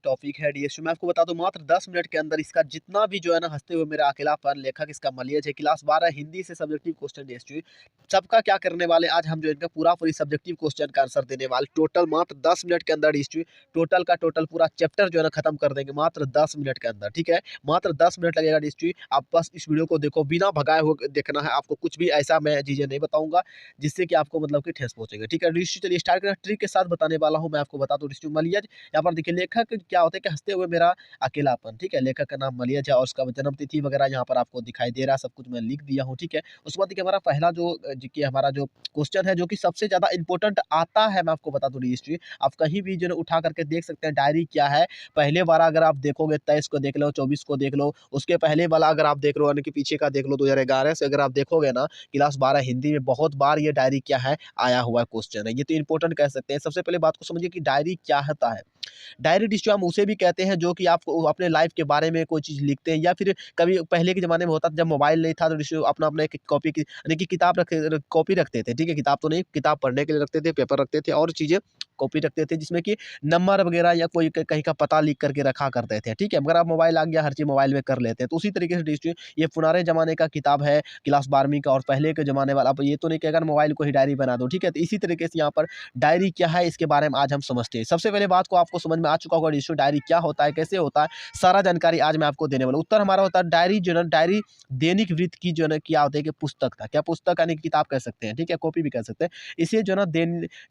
Topic है DSU. मैं आपको बता दूं मात्र 10 मिनट के अंदर इसका जितना भी जो है ना हंसते हुए मेरा अकेलापन लेखक इसका मलियज है, क्लास 12 हिंदी से सब्जेक्टिव क्वेश्चन डीएसयू। सबका क्या करने वाले आज हम जो इनका पूरा पूरी सब्जेक्टिव क्वेश्चन का आंसर देने वाले, टोटल मात्र 10 मिनट के अंदर डीएसयू टोटल का टोटल पूरा चैप्टर जो है ना खत्म कर देंगे मात्र 10 मिनट के अंदर। ठीक है, मात्र 10 मिनट लगेगा डीएसयू। आप बस इस वीडियो को देखो, बिना भगाए हुए देखना है आपको, कुछ भी ऐसा मैं चीजें नहीं बताऊंगा जिससे कि आपको मतलब कि ठेस पहुंचेगा। ठीक है डीएसयू, चलिए स्टार्ट करें। ट्रिक के साथ बताने वाला हूं मैं आपको, बता दूं डीएसयू मलियज। यहाँ पर देखिए लेखक क्या होता है कि हंसते हुए मेरा अकेलापन। ठीक है, लेखक का नाम मलियज है और उसका जन्म तिथि वगैरह यहाँ पर आपको दिखाई दे रहा है, सब कुछ मैं लिख दिया हूँ। ठीक है, उसके बाद देखिए हमारा पहला जो कि हमारा जो क्वेश्चन है जो कि सबसे ज्यादा इंपॉर्टेंट आता है, मैं आपको बता दूं हिस्ट्री। आप कहीं भी जो है उठा करके देख सकते हैं डायरी क्या है। पहले वाला अगर आप देखोगे 23 को देख लो, 24 को देख लो, उसके पहले वाला अगर आप देख लो यानी कि पीछे का देख लो 2011 से अगर आप देखोगे ना, क्लास 12 हिंदी में बहुत बार ये डायरी क्या है आया हुआ क्वेश्चन है। ये तो इंपॉर्टेंट कह सकते हैं। सबसे पहले बात को समझिए कि डायरी क्या होता है। डायरी डिस्ट्री हम उसे भी कहते हैं जो कि आप अपने लाइफ के बारे में कोई चीज़ लिखते हैं, या फिर कभी पहले के ज़माने में होता था जब मोबाइल नहीं था तो डिस्ट्री अपना अपना एक कॉपी की यानी कि किताब कॉपी रखते थे। ठीक है, किताब तो नहीं, किताब पढ़ने के लिए रखते थे, पेपर रखते थे और चीज़ें कॉपी रखते थे जिसमें कि नंबर वगैरह या कोई कहीं का पता लिख करके रखा करते थे। ठीक है, मगर अब मोबाइल आ गया, हर चीज़ मोबाइल में कर लेते हैं। तो उसी तरीके से डिस्ट्री ये पुराने ज़माने का किताब है क्लास 12वीं का, और पहले के ज़माने वाला। अब ये तो नहीं कहेगा मोबाइल को ही डायरी बना दो। ठीक है, तो इसी तरीके से यहाँ पर डायरी क्या है इसके बारे में आज हम समझते हैं। सबसे पहले बात को आपको समझ में आ चुका होगा डिस्ट्री डायरी क्या होता है, कैसे होता है, सारा जानकारी आज मैं आपको देने वाला हूं। उत्तर हमारा होता है डायरी जो है डायरी दैनिक वृत्त की जो है क्या होता है कि पुस्तक था। क्या पुस्तक यानी कि किताब कह सकते हैं। ठीक है, कॉपी भी कह सकते हैं। इसे जो है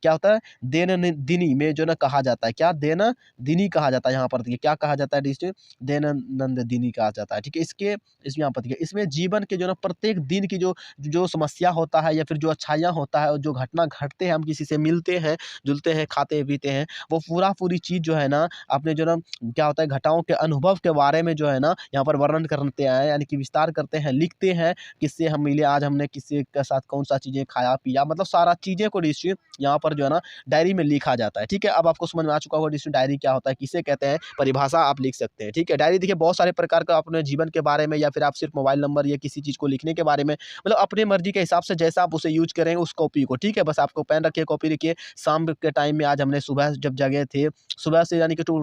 क्या होता है दैनंदिनी में जो है कहा जाता है। क्या दिनी कहा जाता है। यहाँ पर देखिए क्या कहा जाता है डिस्ट्री दैनंदिनी कहा जाता है। ठीक है, इसके इसमें यहाँ पर देखिए इसमें जीवन के जो ना प्रत्येक दिन की जो जो समस्या होता है या फिर जो अच्छाइयाँ होता है और जो घटना घटते हैं, हम किसी से मिलते हैं जुलते हैं, खाते पीते हैं, वो पूरा पूरी चीज़ जो है ना अपने जो ना क्या होता है घटनाओं के अनुभव के बारे में जो है ना यहाँ पर वर्णन करते हैं, यानी कि विस्तार करते हैं, लिखते हैं किससे हम मिले, आज हमने किससे के साथ कौन सा चीज़ें खाया पिया, मतलब सारा चीज़ें को डिस्ट्री यहाँ पर जो है ना डायरी में लिखा जाता है। ठीक है, अब आपको समझ में आ चुका होगा डिस्ट्री डायरी क्या होता है, किसे कहते हैं, परिभाषा आप लिख सकते हैं। ठीक है, डायरी देखिए बहुत सारे प्रकार का अपने जीवन के बारे में या फिर आप सिर्फ मोबाइल नंबर या किसी चीज़ को लिखने के बारे में, मतलब अपने मर्जी के हिसाब से जैसा आप उसे यूज करेंगे उस कॉपी को। ठीक है, बस आपको पेन रखिए, कॉपी रखिए। शाम के टाइम में आज हमने सुबह जब जगे थे, सुबह से यानी कि तो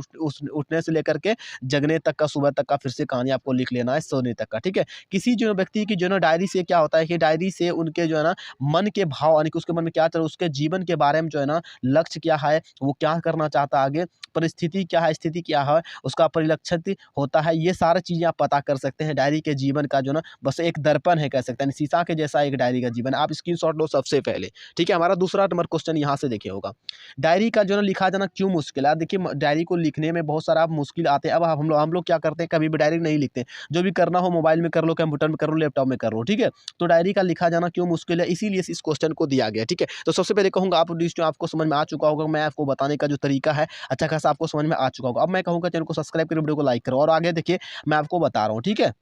उठने से लेकर के जगने तक का, सुबह तक का फिर से कहानी आपको लिख लेना है सोने तक का। ठीक है, किसी जो व्यक्ति की जो ना डायरी से क्या होता है कि डायरी से उनके जो है ना मन के भाव यानी कि उसके मन में क्या चल रहा है, उसके जीवन के बारे में जो है ना लक्ष्य क्या है, वो क्या करना चाहता है आगे, परिस्थिति क्या है, स्थिति क्या है, उसका परिलक्षित होता है। ये सारी चीज़ें आप पता कर सकते हैं। डायरी के जीवन का जो ना बस एक दर्पण है कह सकते हैं, शीशा के जैसा एक डायरी का जीवन। आप स्क्रीनशॉट लो सबसे पहले। ठीक है, हमारा दूसरा नंबर क्वेश्चन यहाँ से देखिए होगा, डायरी का जो है लिखा जाना क्यों मुश्किल है। देखिए डायरी को लिखने में बहुत सारा मुश्किल आते हैं। अब हम लोग क्या करते हैं, कभी भी डायरी नहीं लिखते। जो भी करना हो मोबाइल में कर लो, कंप्यूटर में कर लो, लैपटॉप में कर लो। ठीक है, तो डायरी का लिखा जाना क्यों मुश्किल है, इसीलिए इस क्वेश्चन को दिया गया। ठीक है, तो सबसे पहले कहूँगा आप आपको समझ में आ चुका होगा, मैं आपको बताने का जो तरीका है अच्छा खासा आपको समझ में आ चुका होगा। अब मैं कहूँगा चैनल को सब्सक्राइब करो, वीडियो को लाइक करो और आगे देखिए मैं आपको बता रहा हूँ। ठीक है,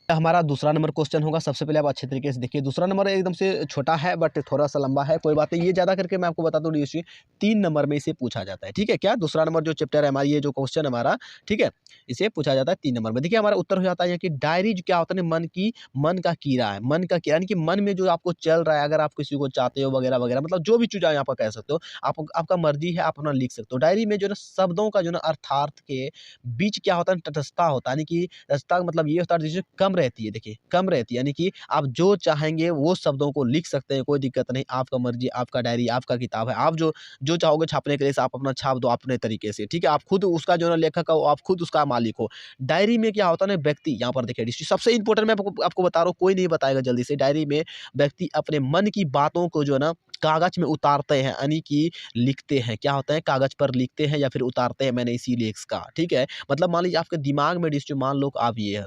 हमारा दूसरा नंबर क्वेश्चन होगा। सबसे पहले आप अच्छे तरीके से देखिए, दूसरा नंबर एकदम से छोटा है बट थोड़ा सा लंबा है, कोई बात नहीं। ये ज़्यादा करके मैं आपको बता दूं डीएससी 3 नंबर में इसे पूछा जाता है। ठीक है, क्या दूसरा नंबर जो चैप्टर है हमारी, ये जो क्वेश्चन हमारा, ठीक है, इसे पूछा जाता है 3 नंबर में। देखिए हमारा उत्तर हो जाता है कि डायरी क्या होता है, मन का कीड़ा है। मन का कीड़ा यानी कि मन में जो आपको चल रहा है, अगर आप किसी को चाहते हो वगैरह वगैरह, मतलब जो भी चीज़ आप यहाँ पर कह सकते हो, आप आपका मर्जी है, आप अपना लिख सकते हो। डायरी में जो ना शब्दों का जो ना अर्थार्थ के बीच क्या होता है, तटस्थता होता है। यानी कि तटस्थता का मतलब ये होता है जैसे कम रहती है। देखिए कम रहती है, यानी कि आप जो चाहेंगे वो शब्दों को लिख सकते हैं, कोई दिक्कत नहीं। आपका मर्जी, आपका डायरी, आपका किताब है। आप जो जो चाहोगे छापने के लिए आप अपना छाप दो अपने तरीके से। ठीक है, आप खुद उसका जो ना लेखक हो, आप खुद उसका मालिक हो। डायरी में क्या होता है ना, व्यक्ति यहाँ पर देखिए सबसे इंपॉर्टेंट मैं आपको बता रहा हूँ, कोई नहीं बताएगा जल्दी से। डायरी में व्यक्ति अपने मन की बातों को जो है ना कागज में उतारते हैं, यानी कि लिखते हैं। क्या होता है, कागज पर लिखते हैं या फिर उतारते हैं, मैंने इसीलिए इसका। ठीक है, मतलब मान लीजिए आपके दिमाग में डिस्ट्री मान लो आप ये है,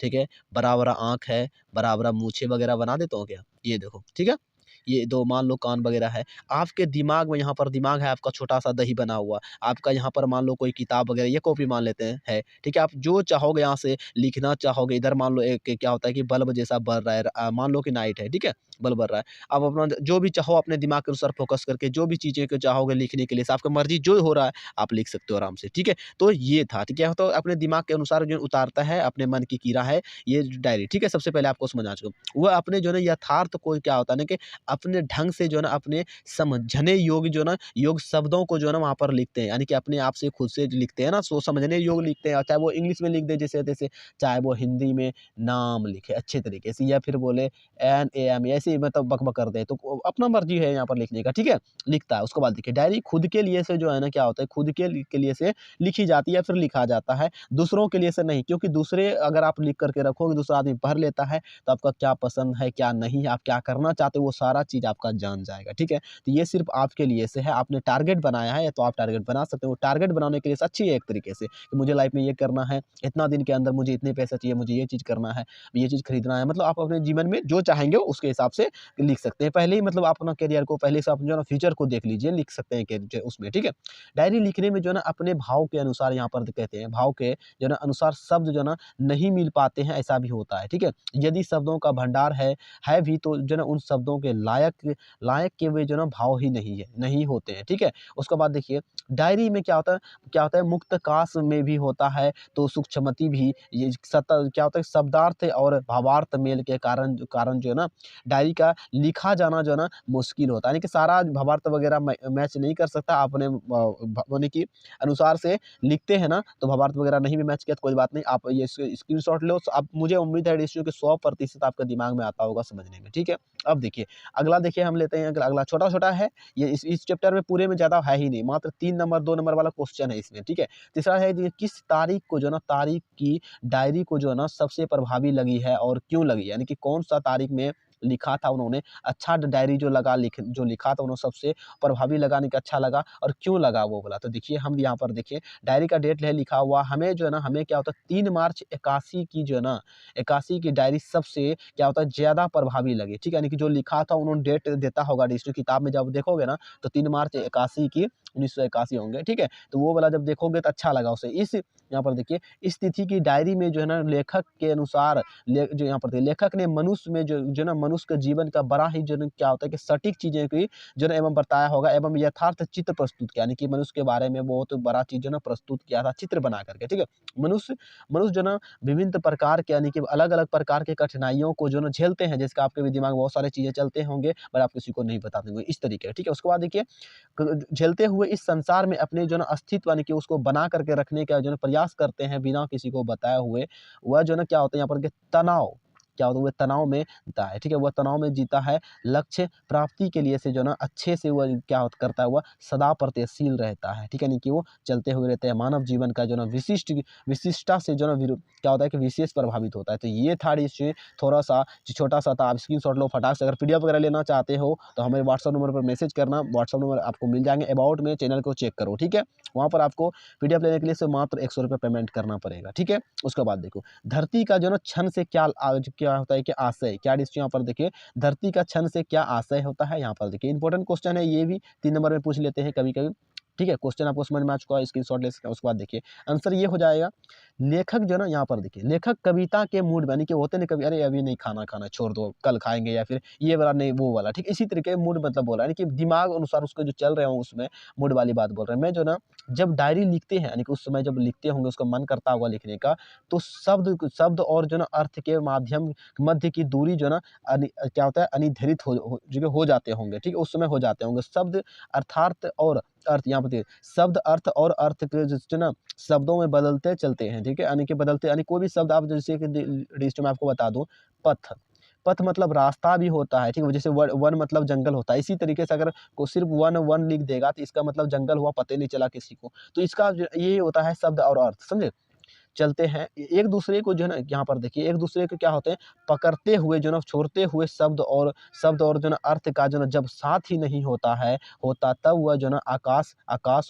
ठीक है, बड़ा-बड़ा आँख है, बड़ा-बड़ा मूँछें वगैरह बना देता हूँ क्या? ये देखो, ठीक है? ये 2 मान लो कान वगैरह है। आपके दिमाग में यहाँ पर दिमाग है आपका छोटा-सा दही बना हुआ। आपका यहाँ पर मान लो कोई किताब वगैरह, ये कॉपी मान लेते हैं, है। ठीक है? आप जो चाहोगे यहाँ से लिखना चाहोगे, इधर मान लो एक क्या होता है कि बल्ब जैसा बर रहा है, मान लो कि नाइट है, ठीक है? बल्ब बर रहा है। आप अपना जो भी चाहो अपने दिमाग के अनुसार फ़ोकस करके जो भी चीज़ें को चाहोगे लिखने के लिए, आपकी मर्ज़ी जो हो रहा है, आप लिख सकते हो आराम से, ठीक है? तो ये था, ठीक है? तो अपने दिमाग के अनुसार जो उतारता है, अपने मन की कीड़ा है, ये डायरी, ठीक है? सबसे पहले आपको समझ आ चुका। वो अपने जो है ना यथार्थ को क्या होता है ना कि अपने ढंग से जो है ना अपने समझने योग्य जो है ना योग शब्दों को जो है ना वहाँ पर लिखते हैं, यानी कि अपने आप से खुद से लिखते हैं ना, सो समझने योग्य लिखते हैं, चाहे वो इंग्लिश में लिख दे जैसे तैसे, चाहे वो हिंदी में नाम लिखे अच्छे तरीके से, या फिर बोले एन ए एम ऐसे ही मतलब बकबक कर दे, तो अपना मर्जी है यहाँ पर लिखने का, ठीक है, लिखता है। उसके बाद देखिए डायरी खुद के लिए से जो है ना क्या होता है, खुद के लिए से लिखी जाती है, फिर लिखा जाता है, दूसरों के लिए से नहीं, क्योंकि दूसरे अगर आप लिख करके रखोगे, दूसरा आदमी पढ़ लेता है, तो आपका क्या पसंद है क्या नहीं है, आप क्या करना चाहते हो, वो सारा चीज़ आपका जान जाएगा, ठीक है। तो ये सिर्फ आपके लिए से है, आपने टारगेट बनाया है तो आप टारगेट बना सकते हो। टारगेट बनाने के लिए अच्छी है एक तरीके से कि मुझे लाइफ में ये करना है, इतना दिन के अंदर मुझे इतने पैसे चाहिए, मुझे ये चीज़ करना है, ये चीज़ खरीदना है, मतलब आप अपने जीवन में जो चाहेंगे उसके हिसाब से लिख सकते हैं। पहले ही मतलब आप अपना करियर को पहले से आप जो है ना फ्यूचर को देख लीजिए, लिख सकते हैं कि उसमें, ठीक है। डायरी लिखने में जो है ना अपने भाव के अनुसार यहाँ पर कहते हैं, भाव के जो है ना अनुसार शब्द जो है ना नहीं मिल पाते हैं, ऐसा भी होता है, ठीक है। यदि शब्दों का भंडार है भी तो जो है ना उन शब्दों के लायक लायक के वे जो है ना भाव ही नहीं है, नहीं होते हैं, ठीक है। उसके बाद देखिए डायरी में क्या होता है मुक्त काश में भी होता है, तो सूक्ष्मति भी ये क्या होता है शब्दार्थ और भावार्थ मेल के कारण जो है ना डायरी का लिखा जाना जो है ना मुश्किल होता है, यानी कि सारा भावार्थ वगैरह मैच नहीं कर सकता, अपने यानी कि अनुसार से लिखते हैं ना, तो भावार्थ वगैरह नहीं भी मैच किया तो कोई बात नहीं, आप ये स्क्रीनशॉट लो, अब मुझे उम्मीद है कि 100% आपके दिमाग में आता होगा समझने में, ठीक है। अब देखिए अगला, देखिए हम लेते हैं अगला छोटा-छोटा है, ये इस चैप्टर में पूरे में ज़्यादा है ही नहीं, मात्र 3 नंबर 2 नंबर वाला क्वेश्चन है इसमें, ठीक है। तीसरा है कि किस तारीख को जो है ना तारीख की डायरी को जो है ना सबसे प्रभावी लगी है और क्यों लगी? यानी कि कौन-सा तारीख में लिखा था उन्होंने, अच्छा डायरी जो लिखा था उन्होंने सबसे प्रभावी लगा, यानी कि अच्छा लगा और क्यों लगा वो बोला। तो देखिए हम यहाँ पर देखिए डायरी का डेट है लिखा हुआ, हमें जो है ना हमें क्या होता है 3 मार्च 81 की जो है ना 81 की डायरी सबसे क्या होता है ज़्यादा प्रभावी लगी, ठीक है। यानी कि जो लिखा था उन्होंने डेट देता होगा रजिस्टर किताब में, जब देखोगे ना तो 3 मार्च 81 की 1981 होंगे, ठीक है। तो वो वाला जब देखोगे तो अच्छा लगा उसे। इस यहाँ पर देखिए इस तिथि की डायरी में जो है ना लेखक के अनुसार जो यहाँ पर देखिए लेखक ने मनुष्य में जो ना मनुष्य के जीवन का बड़ा ही जो ना क्या होता है कि सटीक चीज़ें की जो ना एवं बताया होगा एवं यथार्थ चित्र प्रस्तुत किया, यानी कि मनुष्य के बारे में बहुत बड़ा चीज़ जो ना प्रस्तुत किया था चित्र बना करके, ठीक है। मनुष्य मनुष्य जो ना विभिन्न प्रकार के यानी कि अलग-अलग प्रकार के कठिनाइयों को जो ना झेलते हैं, जिसका आपके भी दिमाग में बहुत सारी चीज़ें चलते होंगे, पर आप किसी को नहीं बता देंगे, इस तरीके, ठीक है। उसके बाद देखिए झेलते हुए इस संसार में अपने जो ना अस्तित्व यानी कि उसको बना करके रखने का जो ना प्रयास करते हैं बिना किसी को बताए हुए, वह जो ना क्या होता है यहाँ पर के तनाव, क्या होता है, वह तनाव में जीता है, ठीक है। वह तनाव में जीता है, लक्ष्य प्राप्ति के लिए से जो ना अच्छे से वह क्या करता है, वह सदा प्रयत्नशील रहता है, ठीक है। यानी कि वो चलते हुए रहते हैं, मानव जीवन का जो ना विशिष्टता से जो ना क्या होता है कि विशेष प्रभावित होता है। तो ये था इससे थोड़ा-सा छोटा-सा था, आप स्क्रीनशॉट लो फटाक से। अगर पीडीएफ वगैरह लेना चाहते हो तो हमें व्हाट्सएप नंबर पर मैसेज करना, व्हाट्सएप नंबर आपको मिल जाएँगे, अबाउट में चैनल को चेक करो, ठीक है। वहाँ पर आपको पीडीएफ लेने के लिए सिर्फ मात्र ₹100 पेमेंट करना पड़ेगा, ठीक है। उसके बाद देखो धरती का जो ना क्षण से क्या होता है कि आशय, क्या डिस्क यहाँ पर देखिए धरती का क्षण से क्या आशय होता है, यहाँ पर देखिए इंपॉर्टेंट क्वेश्चन है, ये भी 3 नंबर में पूछ लेते हैं कभी-कभी, ठीक है। क्वेश्चन आपको समझ में आ चुका है, स्क्रीनशॉट ले सकते हैं। उसके बाद देखिए आंसर ये हो जाएगा, लेखक जो ना यहाँ पर देखिए लेखक कविता के मूड में यानी कि होते नहीं कभी, अरे अभी नहीं खाना खाना छोड़ दो कल खाएँगे, या फिर ये वाला नहीं वो वाला, ठीक है। इसी तरीके मूड मतलब बोल रहा है, यानी कि दिमाग अनुसार उसको जो चल रहे हो उसमें मूड वाली बात बोल रहे हैं। मैं जो ना जब डायरी लिखते हैं यानी कि उस समय जब लिखते होंगे उसका मन करता होगा लिखने का, तो शब्द और जो ना अर्थ के माध्यम मध्य की दूरी जो ना क्या होता है अनिर्धारित हो जाते होंगे, ठीक है। उस समय हो जाते होंगे शब्द अर्थार्थ और अर्थ, यहाँ पर देखिए शब्द अर्थ और अर्थ के जो ना शब्दों में बदलते चलते हैं, ठीक है। यानी कि बदलते यानी कोई भी शब्द आप जैसे कि लिस्ट में आपको बता दूँ, पथ पथ मतलब रास्ता भी होता है, ठीक है। जैसे वन मतलब जंगल होता है, इसी तरीके से अगर को सिर्फ वन वन लिख देगा तो इसका मतलब जंगल हुआ, पता ही नहीं चला किसी को। तो इसका ये होता है शब्द और अर्थ, समझे। चलते हैं एक दूसरे को जो है ना यहाँ पर देखिए एक दूसरे को क्या होते हैं पकड़ते हुए जो ना छोड़ते हुए शब्द और जो ना अर्थ का जो ना जब साथ ही नहीं होता तब वह जो ना आकाश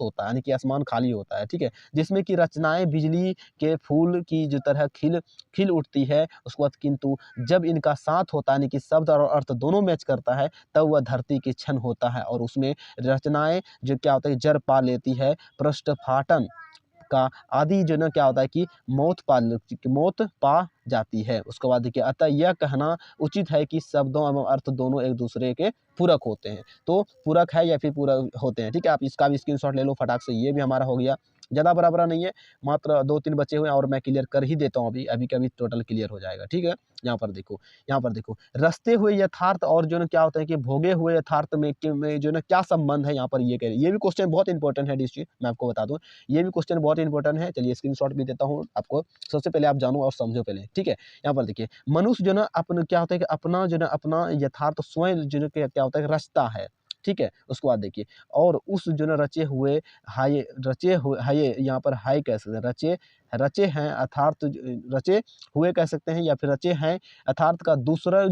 होता है, यानी कि आसमान खाली होता है, ठीक है। जिसमें कि रचनाएं बिजली के फूल की जो तरह खिल खिल उठती है, उसके बाद किंतु जब इनका साथ होता है यानी कि शब्द और अर्थ दोनों मैच करता है, तब वह धरती की क्षण होता है और उसमें रचनाएं जो क्या होता है जड़ पा लेती है, पृष्ठफाटन का आदि जो ना क्या होता है कि मौत पा जाती है। उसके बाद देखिए अतः यह कहना उचित है कि शब्दों एवं अर्थ दोनों एक दूसरे के पूरक होते हैं। तो पूरक है या फिर पूरक होते हैं, ठीक है। आप इसका भी स्क्रीनशॉट ले लो फटाक से, ये भी हमारा हो गया। ज़्यादा बड़ा नहीं है, मात्र 2-3 बचे हुए हैं और मैं क्लियर कर ही देता हूँ अभी, अभी के अभी टोटल क्लियर हो जाएगा, ठीक है? यहाँ पर देखो, रचते हुए यथार्थ और जो है ना क्या होता है कि भोगे हुए यथार्थ में जो है ना क्या संबंध है, यहाँ पर ये कह रहे हैं। ये भी क्वेश्चन बहुत इंपॉर्टेंट है डिस्ट्री, मैं आपको बता दूँ। ये भी क्वेश्चन बहुत इंपॉर्टेंट है, चलिए स्क्रीनशॉट भी देता हूँ आपको। सबसे पहले आप जानो और समझो पहले, ठीक है? यहाँ पर देखिए, मनुष्य जो है ना अपना क्या होता है कि अपना जो है ना अपना यथार्थ स्वयं जो है क्या होता है कि रचता है, ठीक है? उसके बाद देखिए, और उस जो है ना रचे हुए हाय, यहाँ पर हाय कह सकते हैं, रचे रचे हैं अर्थात रचे हुए कह सकते हैं, या फिर रचे हैं अर्थात का दूसरा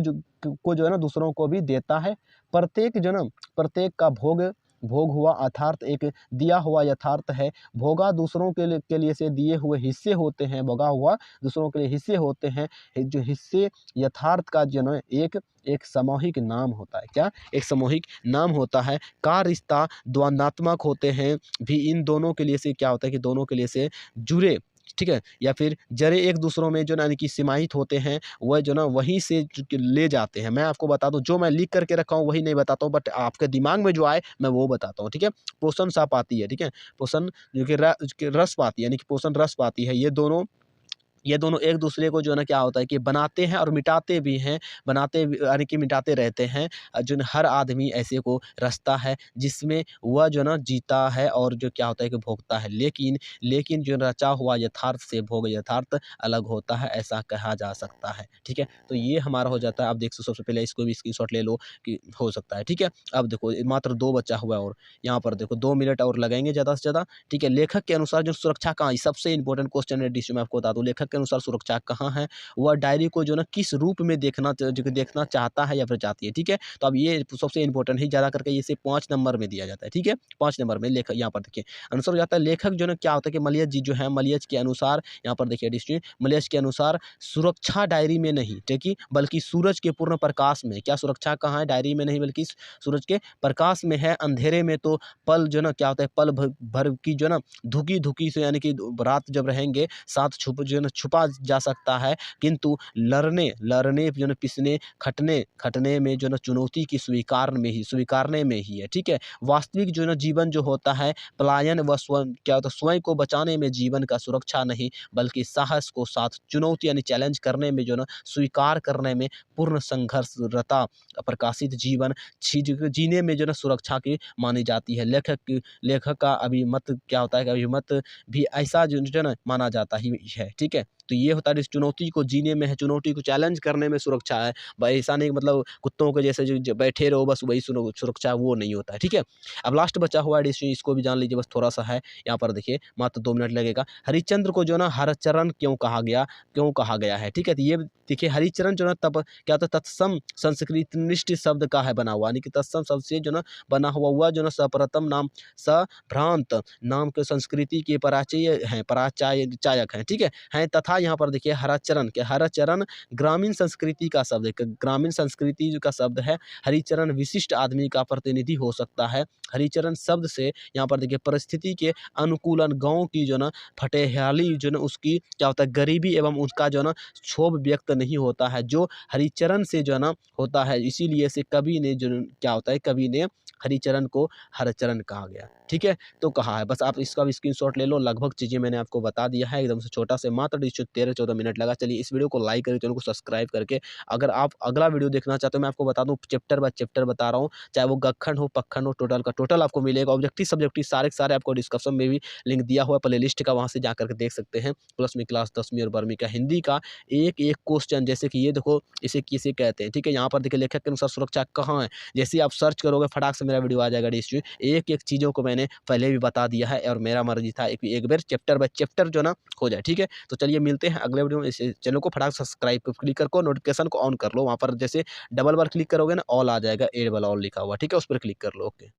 को जो है ना दूसरों को भी देता है। प्रत्येक जो है ना प्रत्येक का भोग हुआ अर्थात एक दिया हुआ यथार्थ है। भोगा दूसरों के लिए से दिए हुए हिस्से होते हैं, भोगा हुआ दूसरों के लिए हिस्से होते हैं। जो हिस्से यथार्थ का जो है एक एक सामूहिक नाम होता है। क्या? एक सामूहिक नाम होता है। का रिश्ता द्वंद्वात्मक होते हैं भी इन दोनों के लिए से क्या होता है कि दोनों के लिए से जुड़े, ठीक है? या फिर जड़े एक दूसरों में जो ना यानी कि समाहित होते हैं, वह जो ना वहीं से ले जाते हैं। मैं आपको बता दूँ, जो मैं लिख करके रखा हूँ वही नहीं बताता हूँ, बट आपके दिमाग में जो आए मैं वो बताता हूँ, ठीक है? पोषण सा पाती है, ठीक है? पोषण जो कि रस पाती है, यानी कि पोषण रस पाती है। ये दोनों एक दूसरे को जो है ना क्या होता है कि बनाते हैं और मिटाते भी हैं, यानी कि मिटाते रहते हैं। जो न हर आदमी ऐसे को रचता है जिसमें वह जो ना जीता है और जो क्या होता है कि भोगता है। लेकिन जो रचा हुआ यथार्थ से भोग यथार्थ अलग होता है, ऐसा कहा जा सकता है, ठीक है? तो ये हमारा हो जाता है। आप देख सबसे पहले इसको भी स्क्रीनशॉट ले लो कि हो सकता है, ठीक है? अब देखो मात्र 2 बचा हुआ है और यहाँ पर देखो 2 मिनट और लगेंगे ज़्यादा से ज़्यादा, ठीक है? लेखक के अनुसार जो सुरक्षा कहाँ, सबसे इंपॉर्टेंट क्वेश्चन है डिश में आपको बता दूँ, लेखक के अनुसार सुरक्षा कहाँ है? वह डायरी को जो ना किस रूप में देखना चाहता है या फिर चाहती है, ठीक है? तो अब ये सबसे इंपॉर्टेंट है, ज़्यादा करके इसे 5 नंबर में दिया जाता है, ठीक है? 5 नंबर में लेखक यहाँ पर देखिए आंसर हो जाता है। लेखक जो ना क्या होता है कि मलयज जी जो है, मलयज के अनुसार यहाँ पर देखिए डिस्ट्री मलयज के अनुसार सुरक्षा डायरी में नहीं, ठीक है? बल्कि सूरज के पूर्ण प्रकाश में। क्या सुरक्षा कहाँ है? डायरी में नहीं बल्कि सूरज के प्रकाश में है। अंधेरे में तो पल जो ना क्या होता है, पल भर की जो ना धुकी-धुकी से, यानी कि रात जब रहेंगे साथ जो है ना छुपा जा सकता है, किंतु लड़ने जो है पिसने खटने में जो है ना चुनौती की स्वीकारने में ही है, ठीक है? वास्तविक जो है ना जीवन जो होता है पलायन व स्वयं क्या होता है स्वयं को बचाने में, जीवन का सुरक्षा नहीं बल्कि साहस को साथ चुनौती यानी चैलेंज करने में जो है ना स्वीकार करने में पूर्ण संघर्षरता प्रकाशित जीवन जीने में जो है ना सुरक्षा की मानी जाती है। लेखक का अभिमत क्या होता है कि अभिमत भी ऐसा जो है ना माना जाता ही है, ठीक है? तो ये होता है इस चुनौती को जीने में है, चुनौती को चैलेंज करने में सुरक्षा है। भाई ऐसा नहीं मतलब कुत्तों के जैसे जो बैठे रहो बस वही सुरक्षा, वो नहीं होता है, ठीक है? अब लास्ट बचा हुआ है डिश, इसको भी जान लीजिए, बस थोड़ा-सा है। यहाँ पर देखिए मात्र 2 मिनट लगेगा। हरिश्चंद्र को जो है ना हरचरण क्यों कहा गया है, ठीक है? तो ये देखिए हरिचरण जो है तब क्या होता है, तत्सम संस्कृत निष्ठ शब्द का है बना हुआ, यानी कि तत्सम शब्द से जो ना बना हुआ जो ना सप्रथम नाम सभ्रांत नाम के संस्कृति के पराचायक हैं, ठीक है? हैं तथा यहाँ पर देखिए हराचरण ग्रामीण संस्कृति का शब्द है, ग्रामीण संस्कृति का शब्द है। हरिचरण विशिष्ट आदमी का प्रतिनिधि हो सकता है। हरिचरण शब्द से यहाँ पर देखिए परिस्थिति के अनुकूलन, गाँव की जो ना फटेहाली जो ना उसकी क्या होता है गरीबी एवं उसका जो ना क्षोभ व्यक्त नहीं होता है, जो हरिचरण से जो ना होता है। इसीलिए से कवि ने जो क्या होता है, कवि ने हरिचरण को हरचरण कहा गया, ठीक है? तो कहा है, बस आप इसका भी स्क्रीनशॉट ले लो। लगभग चीज़ें मैंने आपको बता दिया है, एकदम से छोटा से मात्र 13-14 मिनट लगा। चलिए इस वीडियो को लाइक करके, चैनल को सब्सक्राइब करके, अगर आप अगला वीडियो देखना चाहते हो, मैं आपको बता दूँ चैप्टर बाय चैप्टर बता रहा हूँ, चाहे वो गखन हो, पखन हो, टोटल का टोटल आपको मिलेगा। ऑब्जेक्टिव सब्जेक्टिव सारे के सारे आपको डिस्क्रिप्शन में भी लिंक दिया हुआ है प्लेलिस्ट का, वहाँ से जा करके देख सकते हैं। प्लस में क्लास 10वीं और 12वीं का हिंदी का एक-एक क्वेश्चन, जैसे कि ये देखो इसे किसे कहते हैं, ठीक है? यहाँ पर देखिए लेखक के अनुसार सुरक्षा कहाँ है? जैसे आप सर्च करोगे फटाक से मेरा वीडियो आ जाएगा डिस्ट्री। एक-एक चीज़ों को मैंने पहले भी बता दिया है और मेरा मर्ज़ी था एक बार चैप्टर बाय चैप्टर जो ना हो जाए, ठीक है? तो चलिए मिलते हैं अगले वीडियो में। इस चैनल को फटाक सब्सक्राइब पे क्लिक करको, नोटिफिकेशन को ऑन कर लो। वहाँ पर जैसे डबल बार क्लिक करोगे ना ऑल आ जाएगा, एड वाला ऑल लिखा हुआ, ठीक है? उस पर क्लिक कर लो। ओके।